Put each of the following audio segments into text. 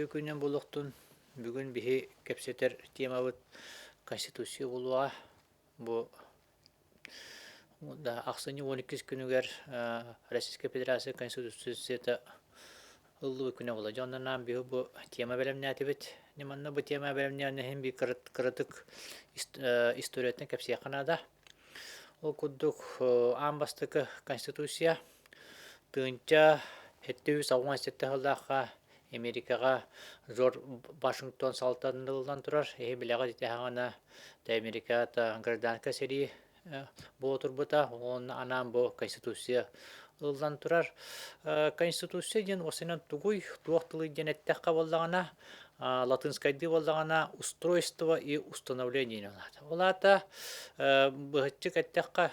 күнен болуқтун бүгүн бихи кепсетер темабыт конституция болуа бу да аксыны 12 күнүгер Российская Федерация конституциясы ыллы күнө бола. Жоннан бихи бу тема белемнәтибит. Неманна бу тема белемнәне hem bir кырытык историятын кепсия канада. Ол куддук амбастыкы конституция тынча 797 жылдакка Америкага Жорж Вашингтон салтанылдан турар. Билага дитягана да Америката гражданка сери бу турбута он анан бу конституция ылдан турар. Конституция ден осынан тугуй туактылы денеттек кабыллагана латынскайды боллагана устройство и установление олат. Олата быгаччаттакка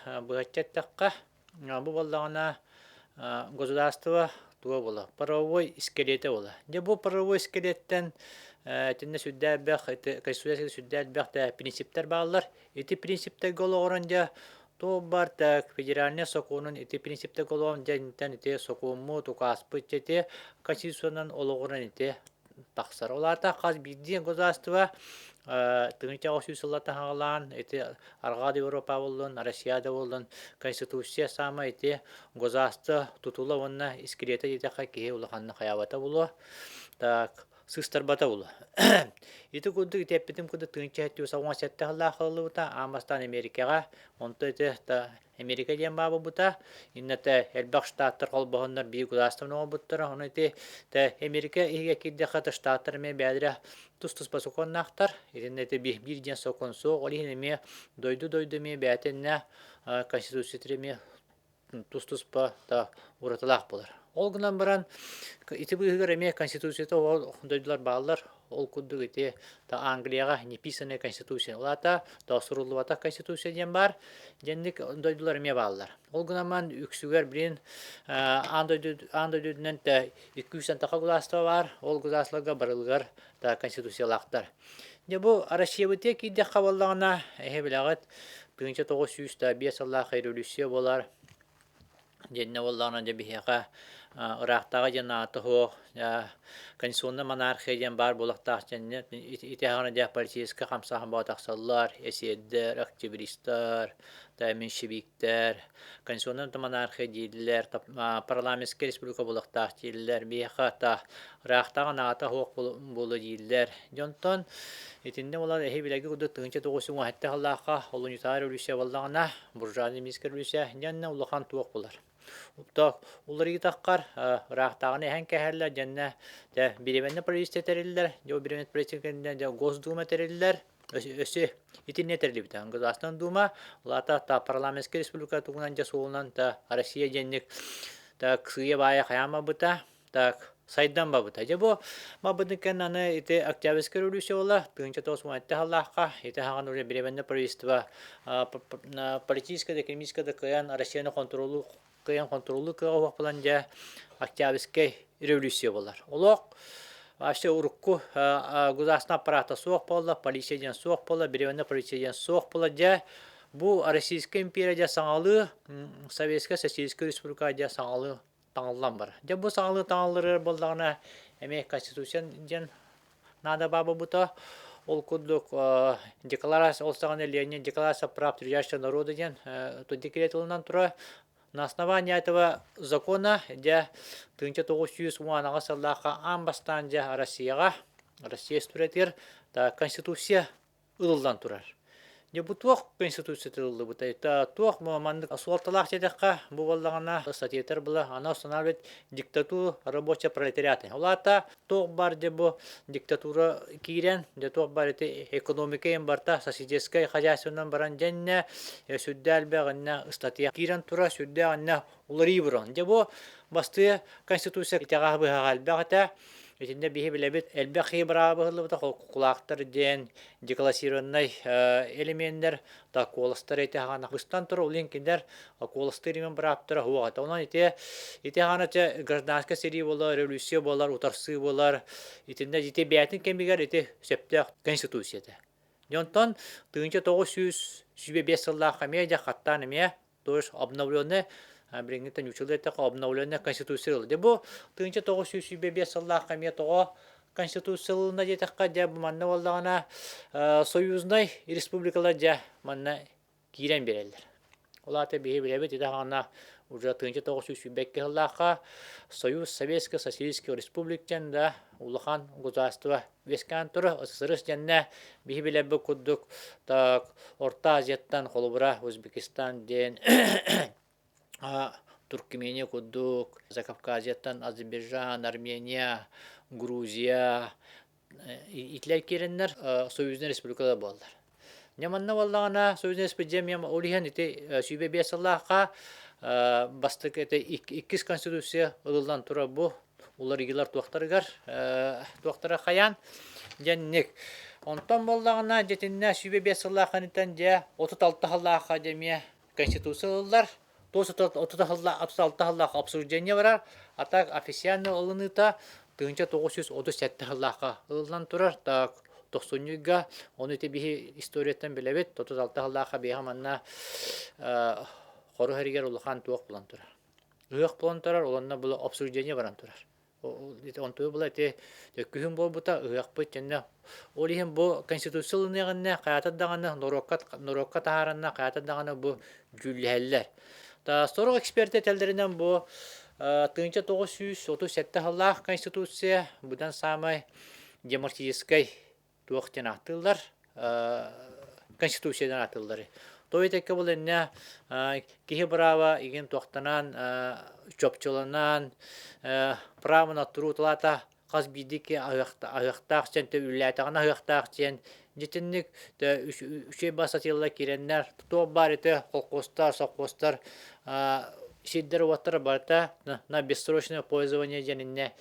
бу боллагана государство туа бола. Правовой скелеты бола. Де бу правовой скелеттен тенне сүддәбәх, конституция сүддәбәх принциптер баллар. Эти принциптер гологоранжа то бар так федеральный законун эти принциптер гологоран жантан эти сокуму тукаспы чете конституционнан ологоран эти таксар. Олата каз бидден государство тыңча осюсылата хагалан эти аргады Европа болдун, Россияда болдун конституция сама эти государство тутула онна искелете жетака кие улаханна хаябата болу. Так сыстар бата болу. Ити кудду теппетим кудду тыңча хеттю саван сетте халла халлыта амастан Америкага онто эти Америка ден бабы бута иннете элбак штаттар колбогоннар бий государство буттара оны эти Америка иге кидде хата штаттар ме бәдре тус басуконнахтар иннете бир ден соконсо олихине дойду ме бәтенне конституция треме тус па та ураталак болар. Ол гынан баран ити быгыр эме конституцияда ол дойдулар баалар ол кудду ити та Англияга неписанная конституция. Олата дасурулубата конституция ден бар. Жендик дойдулар эме баалар. Ол гынан үксүгөр бирин андойдудунан та 200 така государство бар. Ол государстволарга барылгар та конституциялактар. Же бу Россия бите кийде кабыллагана билагат 1905 жылдагы революция болар. Женне боллагана же бихека Ирактагы жанаты хо конституционный монархия ден бар болактак женне итяганы да политический камсахан батаксаллар, эседдер, активисттер, да меньшевиктер, конституционный монархия дилер, парламентский республика болактак дилер, бихека та Ирактагы наты хо болу дилер. Жонтон итинде болар билеги куду 1997 жылдагы улунитар революция боллагана буржуазный революция жанна улахан туак болар. Так, уларыгы таккар рахтаганы хэн кәһәрләр жанна да биременне правительстволар, жо биременне правительстволар да Госдума терелләр, өсө итинне терли бит. Государственная дума, лата та парламентский республика тугунан да солунан та Россия жанник так сыя бая хаяма бута, так сайдан бабыта. Жабо мабыдыкен аны ите Октябрьская революция бола, 1997 жылдагы ите хаган уже биременне правительство политическое, экономическое кыян Россияны контролу кыян планжа Октябрьская революция болар. Олок вообще урукку государственный аппарата соқ болла, полиция ден соқ болла, биременне полиция ден соқ болла жа бу Российская империя жа саңалы, Советская Социалистическая республика жа саңалы таңылдан бар. Жа бу саңалы таңылыр болдағына эме конституция ден нада бабы бута ол куддук декларация олсағаны Ленин декларация прав трудящего народа ден то декрет ылынан тура. На основании этого закона, где 1910 жылдагы амбастан жа Россия студеттер, да конституция ылдан турар. Не бу туак конституция ылды бу та туак мамандык асуалталак жедекка бу боллагана статьялар була ана устанавливает диктатуру рабочего пролетариата. Олата туак бар де бу диктатура кирен, де туак бар эти экономика барта социалистическая хозяйственная баран женне сүддәл бәгенне статья кирен тура сүддә анна улари буран. Де бу басты конституция итага быгал бәгата Этинде бихи билебит элбехи брабыгылы бута кулактар ден деклассированный элементтер та колостар эти хана быстан туру линкиндер колостыримен браптыр хуата. Онан ите хана гражданская серия болар, революция болар, утарсы болар. Итинде жите бәтин кемигер ите септе конституцияда. Жонтон 1905 жылдагы медиа хаттан эме тош обновленный Брингтон училдете обновленная конституция. Дебо 1905 жылдагы метого конституциялына жетаққа жа манна болдағана союзной республикалар жа манна кирен берелер. Олата бие билебет идағана уже 1905 Союз Советский Социалистский Республикан да улахан государство вескан туры СССР жанна бие билебе куддук так Орта Азияттан холубра Өзбекистан ден Туркмения куддук, Закавказьяттан Азербайджан, Армения, Грузия итлер кереннер Союзный республикада болдылар. Неманна болдағана Союзный республикада олихан ити сүйбе бесаллаққа бастық ити иккис конституция ылылдан тұра бұ. Улар игілар туақтара қаян. Жәннек. Онтан болдағана жетінне сүйбе бесаллаққан итен жа 36 халлаққа демия конституция ылылар. 36 халлаққа обсуждение барар. Атак официально ылыныта 1937 халлаққа ылылдан тұрар. Так 90-га оны тебихи историяттан билебет 36 халлаққа бейха манна хору хәригер улахан туақ болан тұрар. Уяқ болан тұрар, оланна бұла обсуждение баран тұрар. Онтуы бұла әте күхін бол бұта уяқ бұт жәнне. Олихен бұл конституциялынығынна, қаятаддағаны, нұрокка тағаранна, қаятаддағаны бұл жүлләлілер. Сторық эксперті тәлдерінен бұл 1937 халлақ конституция бұдан самай демократической туақтен ақтылдар, конституциядан ақтылдары. Той тәкі бұл әнне кейі брава еген туақтанан, чөпчілінан, правына тұру тұлата қаз бейдеке аяқтақ сен, үләтіғана аяқтақ сен, жетіннік үшей басатылла кереннер, тұту бар еті қолқостар, соққостар, шеддер уаттар барта на бессрочное пользование женінне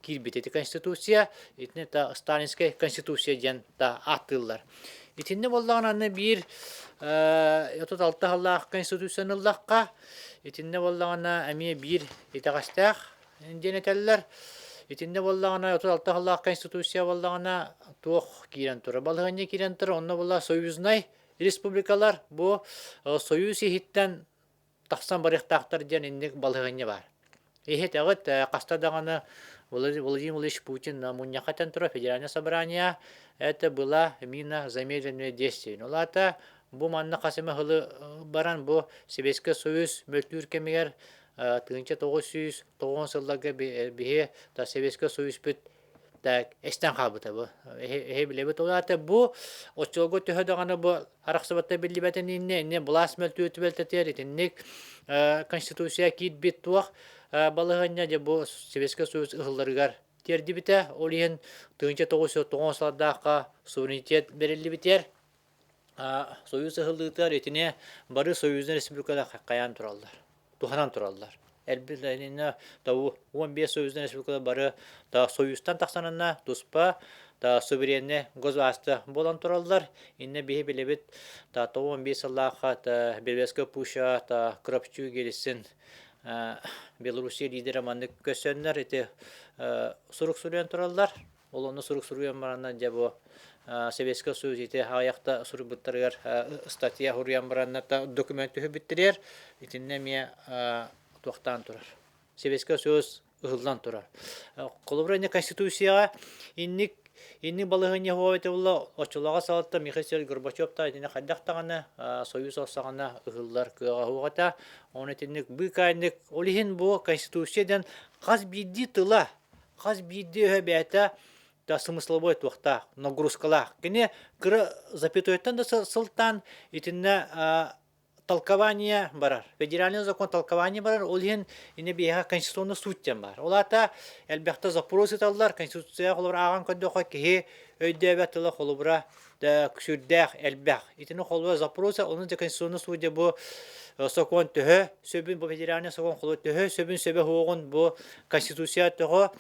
кирбит. Это конституция, это сталинская конституция жен та аттылар. Итинне боллаган бир 36 халлах конституцияныллакка, итинне боллаган ами бир итагастак денетеллер. Итинне боллаган 36 халлах конституция боллаган туох кирен тура. Балыгынне кирен тура, онно болла союзный республикалар бу союз хиттен тахсан барыктактар жен индек балыгынне бар. Эхет агыт кастадаганы Владимир Владимирович Путин на Муньяхатен тура федеральное собрание. Это было именно замедленное действие. Но лата бу манна касыма хылы баран бу Советский Союз мөлтүр кемегер 1990 сылларга бихе та Советский Союз бит так эстен кабыта бу. Билебет олата бу очолго төһөдөгөнө бу араксыбатта билибетен инне блас мөлтүр төбөлтетер итинник конституция кит бит туак балыгынна же бу Советский Союз ылларыгар терди бите олиен 1990 сылдарда суверенитет берилди битер. Союз ыллыктар этине бары Союзный республикада каян туралдар. Туханан туралдар. Элбетте тау 15 Союзный республикада бары та Союзтан таксанына туспа та суверенне государство болан туралдар. Инне бихи билебит та 15 сылларда та Беловежская пуща та Кропчу келисин Белоруссия лидері манны көсөннер эти сурук суруян туралдар. Ол оны сурук суруян баранна жабо Советский Союз эти аяқта сурук буттарыгар статья хуруян баранна та документ түһү биттерер. Итинне ме туақтан турар. Советский Союз ылдан турар. Колубране конституцияга инни балыгыне ховете булла очулага салатта Михаил Горбачев та итине хаддактаганы союз осаганы ыллар кыга хугата оны тинник быкайник олихин бу конституциядан каз бидди тыла каз бидди хөбәтә та смысловой туакта нагрузкала кене кыр запятойтан да сылтан итинне толкование барар. Федеральный закон толкование барар. Олхин ине бияга конституционный суттен бар. Олата элбәхтә запросы таллар конституция холбар аган көндөгә ки өйдәбәтеле холбара да күсүдәх элбәх. Итене холбар запросы onun da конституционный судья бу закон төһө сөбүн бу федеральный закон холбар төһө сөбүн сөбө хугын бу конституция төһө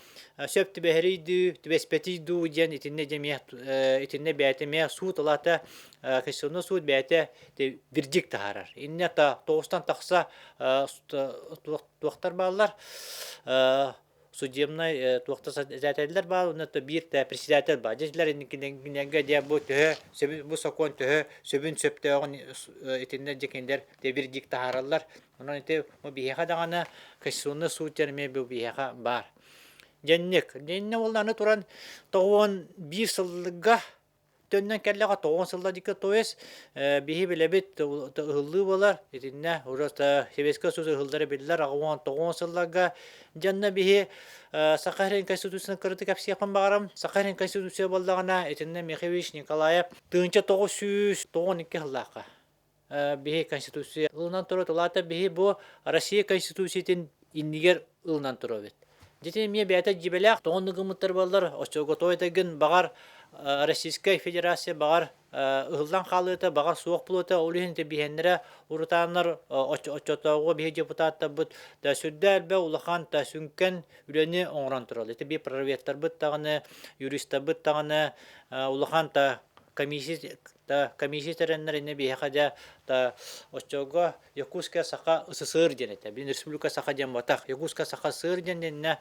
сөп тибериди тибеспетиду ден итене демият итене бәйтеме суд олата конституционный суд бәйте вердикт таһарар. Инне та тоғыстан тақса туақтар балар судебный туақта зәтәділер бар, онда бір председатель бар. Жезділер иннеге де бұл төһө, бұл закон төһө, сөбін сөпті оғын етіндер жекендер вердикт таһаралар. Онан ете бұл бейеға дағаны конституционный суд терме бұл бейеға бар. Jennek. Jenne ollarını turan toğun bir sıllıga tönnen kellega toğun sılda dikkat toyes bihi bile bit hıllı bolar. Etinne urasta Sebeska söz hılları biller ağwan toğun sıllaga janna bihi Sakharin Konstitusiyanın kırıtı kapsı yapan bağıram. Sakharin Konstitusiya bollağına etinne Mikhail Nikolayev tığınca 992 hıllaqa. Bihi Konstitusiya ılnan turu tulata bihi bu Россия Konstitusiyatin inniger ılnan turu bit. Жетен мне бәті жібелек, тоғынды ғымыттар балдар, очоғы тойдагын бағар Российская Федерация бағар ұғылдан қалыты, бағар суық бұлыты, олығын бейхендері ұрытанлар очотауғы бейхе депутатта бұд, да сүрді әлбә ұлыған да сүнкен үлені оңыран тұралы. Бей прорветтар бұд тағыны, юриста бұд тағыны, ұлыған да комиссия тереннерine bir hakaja ta ochoga Yakutska saha СССР денете. Бин республика саха ден батак. Якутска саха СССР денне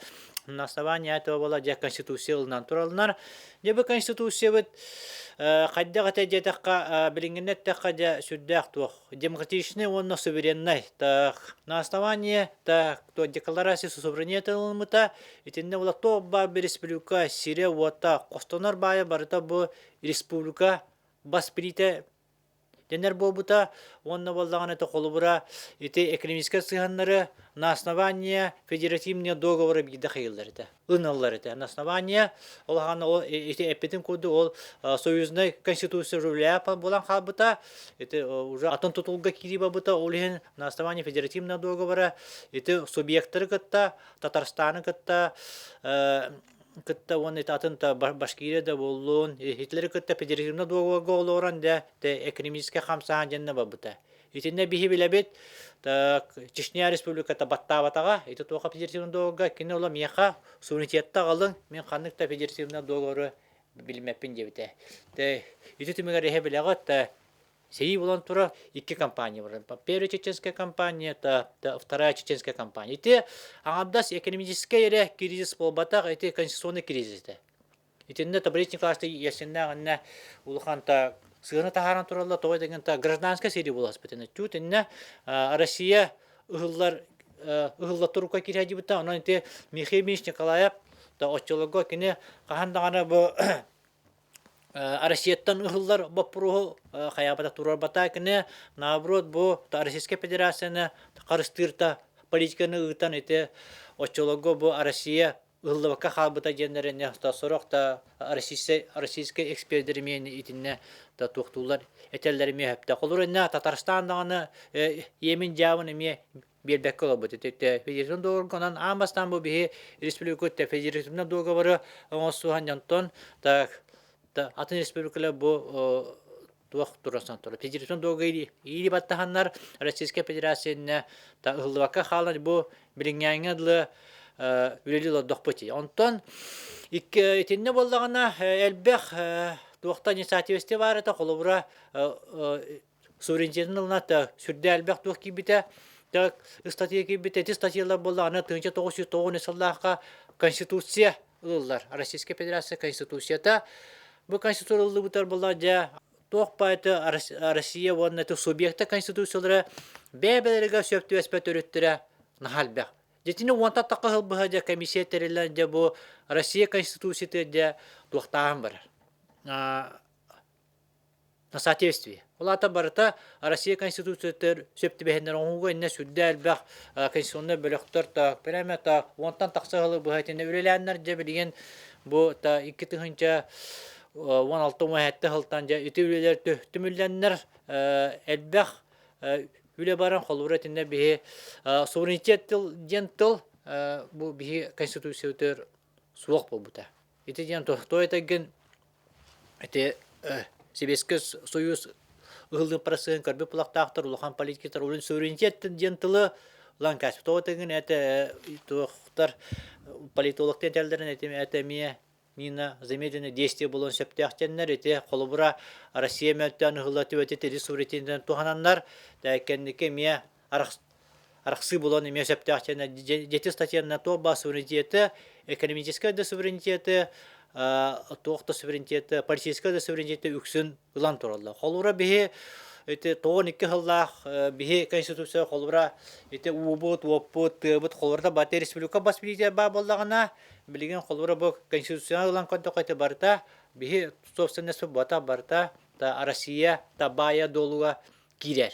на основании этого была же конституция натуралнар. Дебе конституция бит кайда гата жетакка билингенет такка сүддак тух. Демократичный он суверенный. Та на основании та то декларация суверенитета мыта итинне була то ба республика Сирия вота Костонар бая барыта бу республика Баспирите денер болбута, онна болдағаны қолыбыра, эти экономическая сыханнары на основании федеративного договора бейді қиылдары. Ұналары. На основании, эти эпетин коды, ол союзный конституция рубля болан қалбыта, это уже атын тұтылға кири бабыта, олығын на основании федеративного договора, это субъекттары кытта, Татарстаны кытта, кытта он атын Башкирия да болуын, Хитлер кытта федеративный договор олоран да экономический хамсахан жанна бабыта. Итинне бихи билебит, Чечня республиката баттабатаға, ити тоға федеративный договорға кені ола меха суверенитетта қалың, мен қанықта федеративный договоры білмеппін дебіте. Ити түмігер ехе білеғат, сей болан тура iki компания бар. Первая чеченская компания, вторая чеченская компания. Ити аңадас экономическая ере кризис болбатақ, ити конституционный кризис. Итинне табрич Николаевич ясенна ғанна улханта сыгына тахаран туралла той деген гражданская серия болас бетене. Тут инне Россия ыгыллар турука кирәди бита, анан ити Михаил Николаев та очолого кине кахандагана бу Россияттан ыгыллар баппуру хаябата турар бата кине наоборот бу Российская Федерацияны карыстырта политиканы ыгытан ити очолого бу Россия ыллыбакка халбыта жендеріне сорокта российский эксперттермен итинне та туктулар этеллерме хепте колурына Татарстандагы Йемен жабын эме бербекке болбут. Федеративный договоргонан амастан бу бии республика федеративный договоры оңосухан жантон та атын республикалар бу туох турасан тура. Федеративный договор ири баттаханнар Российская Федерацияны та ыллыбакка халан бу билиңяңадлы үлелі доқпыти. Онтон, итинне болдағына әлбәқ туақтан инициативесте бар ета, қолыбыра суверенитетін ылына сүрді әлбәқ туақ кейбіте, статья кейбіте, эти статьялар болдағына 1909 сыллаққа конституция ылылар. Российская Федерация конституцията. Бұл конституция ылы бұтар болдағына туақ байты Россия онына субъекта конституциялары бәбәлерге сөпті өспәт өреттірі нахалбәқ. Жетіне онта тақығыл бұға комиссия терелен де бұл Россия Конституцияты де туақтағын бар. На соответствие. Олата барыта Россия Конституцияты сөпті бәхендер оңғы инне сүрді әлбәқ конституционный бөліқтір прямо онтан тақсығылы бұға етіне үлеләнлер де білген бұл 2-16 мұхетті ғылтан де үті үлелер түмілленлер әлбәқ үле баран қолуыр әтінде бігі суверенитет ден тыл бұл бігі конституциятыр суық бұл бұта. Эти ден той әтеген Советский Союз ұғылдың парасығын көрбі бұлақтақтыр, ұлған политикатар, олын суверенитет ден тылы ұлан кәсіп. Той әтеген әті политологтен тәлдерін әтеме Нина замедленное действие было в септяхтеннер, эти холобра Россия мертвян гылаты өтет эти суверенитетен тухананнар, да кеннеке мия архсы было не мия септяхтеннер. Дети статья на то ба суверенитеты, экономическая да суверенитеты, тоқта суверенитеты, политическая да суверенитеты үксін ұлан туралды. Холобра бихе ити тоон икки хыллах биһи конституция холбура ити уубут уоппут тыабыт холбурда баты республика бас билите ба боллагана билеген холбура бу конституция ылан контокайты барта биһи собственность бата барта та Россия та бая долуга кирер.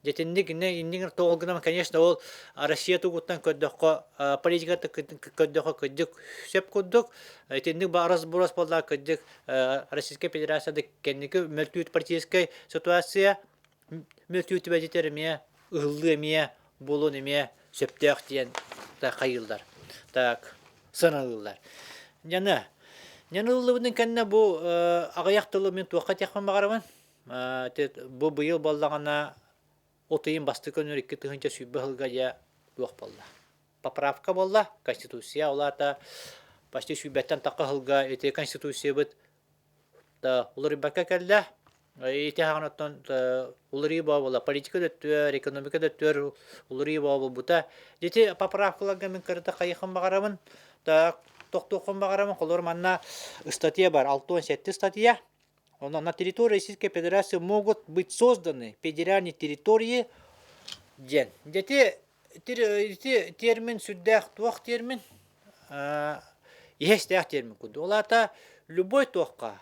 Жетинник иннигер тоолгунам, конечно, ол Россия тугуттан көддөккө политикаты көддөккө көддүк сөп курдук. Этинник барас бурас болла көддүк Российская Федерацияда кенники мөлтүт политическая ситуация мөлтүт бәҗетерме, ыллы болун эме сөптөк диен та кайылдар. Так, сыналылар. Яна ыллыбын кенне бу агаяктылы мен туакка тякман багарман. Бу быйыл боллагана отыйын басты көнөр 2 тыгынча сүйбе хылга я туак болла. Поправка болла, конституция олата почти сүйбеттен такка хылга эти конституция бит да улар бака келде. Эти ханаттан улар болла, политика дөттөр, экономика дөттөр, улар бута. Эти поправкаларга мен кырда кайхан багарамын. Да токтокон багарамын, колор манна статья бар, 67 статья. На территории Российской Федерации могут быть созданы федеральные территории. Дети термин суддах туах термин, есть термин куда. Олата любой туахка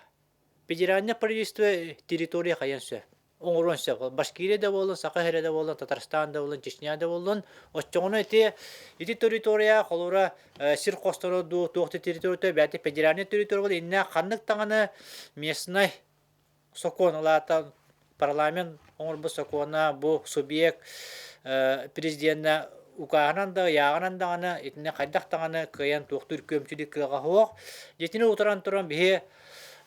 федеральное правительство территория хаянсе. Он все. Башкирия да волон, Сахара да волон, Татарстан да волон, Чечня да волон. Оччоно эти территория холора сиркостoro ду туахты территория бяти федеральная территория. Инна ханнык таңаны местный Сокон олата парламент оңыр бұл сокона бұл субъект президентна уқағынан да яғынан дағаны етіне қайдақ дағаны каян тоқтыр көмчілік кыға хоқ. Жетіне отыран тұран бе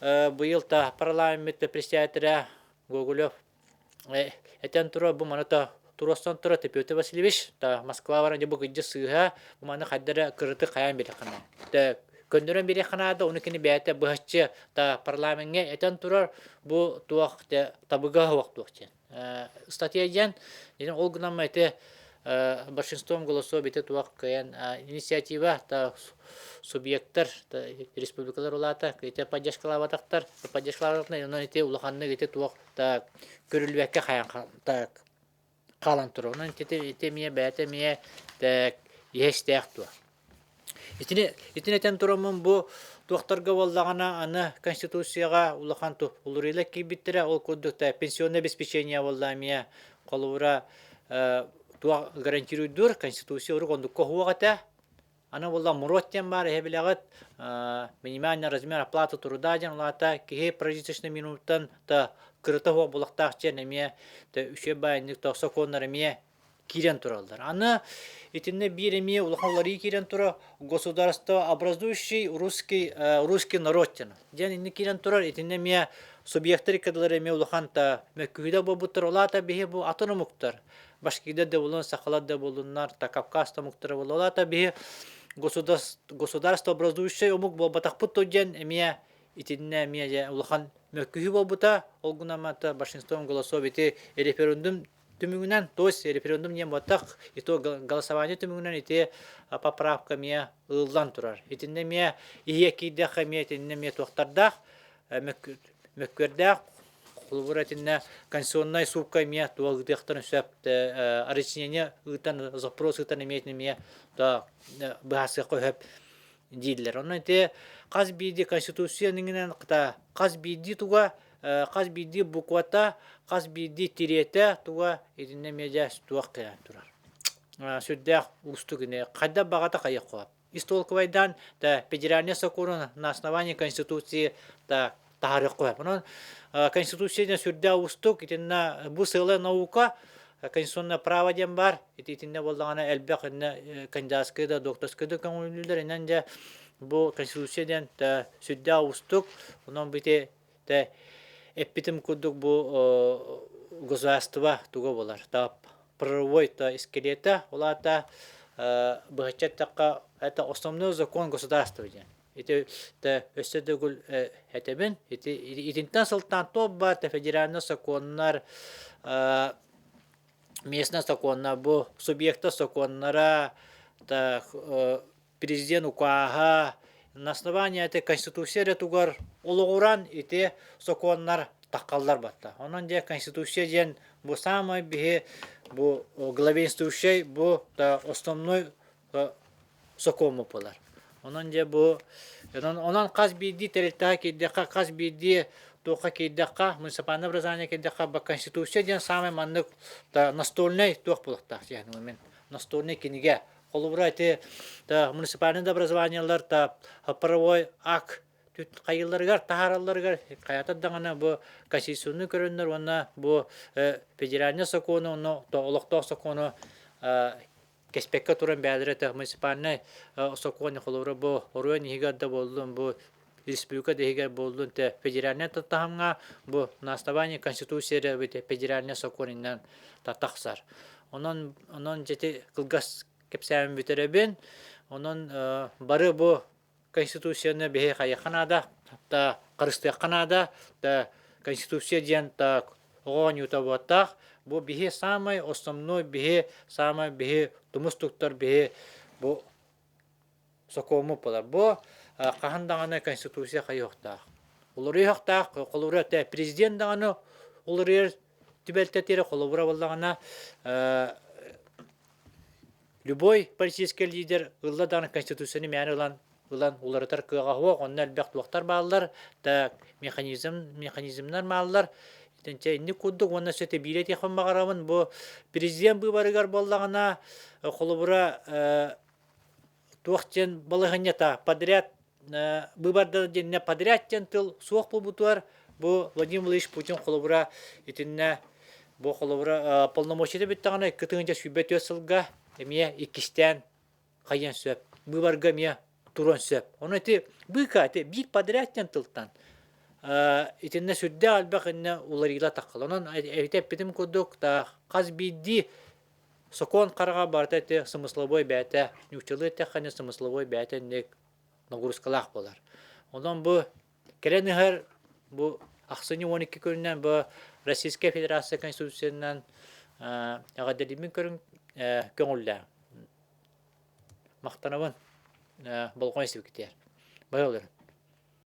бұйылта парламентті председателя Гоголев әтен тұра бұл маната туростан тұра Тепеті Васильевич та Москва баран жабы күджі сыға бұл маны қайдары кырыты қаян бері қана. Көндөрөн бири ханада унукини бәте бахчы та парламентге этен турар бу туак те табыга вактук. Статья ден ол гунам эте большинством голосов бите туак каян инициатива та субъекттар та республикалар улата эте поддержкалаватактар поддержкалаватны эте улаханны эте туак та көрүлбекке хаян та калан туру. Онан эте мие бәте мие та естехту. Итинетен турамын бу туактарга боллагана аны конституцияга улахан ту улурыла кибиттере ол коддукта пенсионное обеспечение болламия колура туа гарантируйдур конституция ургондукка хуагата аны болла муроттен бар хебилагат минимальный размер оплаты труда ден лата ки прожиточный минуттан та кырыта хуа булактакчен эме та үшө байник та соконнарме кирен туралдар. Аны итинне биреме улахалары кирен тура государство образующий русский народ тен. Ден инне кирен турар итинне ме субъекттер кадлары ме улаханта меккүйдө бобуттар улата бихе бу атыны муктар. Башкиде де болун, Сахалат да болуннар, та Кавказта муктар улата бихе государство образующий умук бобатакпут тоджен эме итинне ме улахан меккүйү бобута олгунамата большинством голосов ити референдум тумугунан, то есть референдум не мотак, и то голосование тумугунан, и те поправка мне ыллан турар. Итинне мне ие кидеха мне, итинне мне тухтардах, меккердах, холбуратинне конституционная субка мне туагдехтан сөп аричнение ытан запрос ытан имеет мне да бахасы койып дилер. Онан те каз биди конституция ниңнен кыта каз биди туга каз биди буквата каз биди тирете туга идинне медиас туак кыян турар. Сүддэх устугине кайда багата кайыккоп. Истолковайдан да федеральный закон на основании конституции да тарих коп. Онон конституциядан сүддэ устук идинне бу сылы наука конституционное право дем бар. Идинне болдагана элбек инне кандидатская да докторская да көңүлүлөр инен же бу конституциядан да сүддэ устук онон бите да эпитем кудук бу государство туго болар. Та правовой та скелета олата бахчаттакка это основной закон государства ден. Это та өсөдөгүл этебен итинтен сылтан топ бар та федеральный законнар местный законнар бу субъекта законнара та президент укага на основании этой конституции тугар улугуран эти законнар таққаллар батта. Онан же конституция ден бу самый бихе бу главенствующий бу да основной сокому полар. Онан же бу онан каз биди терилтаа киддека каз биди тока киддека муниципальное образование киддека ба конституция ден самый маннык да настольный тох булакта яны мен настольный киниге колубра те да муниципальное образованиялар та правовой акт түт кайылларгар тахаралларгар каята дагана бу конституционный көрөннөр онна бу федеральный закону онно толоктоо закону кеспекке туран бәдірі муниципальный соконы холуры бу оруен хигадда болдун бу республика дегер болдун те федеральный таттахамга бу на основании конституцияда бите федеральный соконынан таттахсар. Онон жете кылгас кепсәм битеребен, онон бары бу конституцияны бе кайханада та кырысты канада та конституция ден та огон ютабаттах бу бе самый основной бе самый бе тумустуктар бе бу сокому полар бу кахандаганы конституция кайохта улуры хакта колура те президент даганы улуры тибелтетери колура боллагана любой политический лидер ылладан конституцияны мәне улан уларытар кыгахуа оннар бяхтуактар баалар да механизмнар маалар итенче инни куддук онна сөте билет яхан багарамын бу президент быбарыгар боллагана холубура туактен балыгынята подряд быбарда денне подрядтен тыл суак бутуар бу Владимир Владимирович Путин холубура итинне бу холубура полномочия биттагана кытыңжа сүбөт өсөлгө эмие икистен кайын сөп быбарга мия турон сөп. Оны те быка те бир подрядтен тылтан. Итинне сүддө албак инне уларыла таккал. Онон эйтеп битим кудук та каз бидди сокон карага барта те смысловой бәте, нючылы те хане смысловой бәте не нагрузкалах болар. Онон бу керенигер бу аксыны 12 көрүнөн бу Российская Федерация Конституциясынан агадылымын көрүн көңүлдө. Мактанабын болгон себептер. Байлар.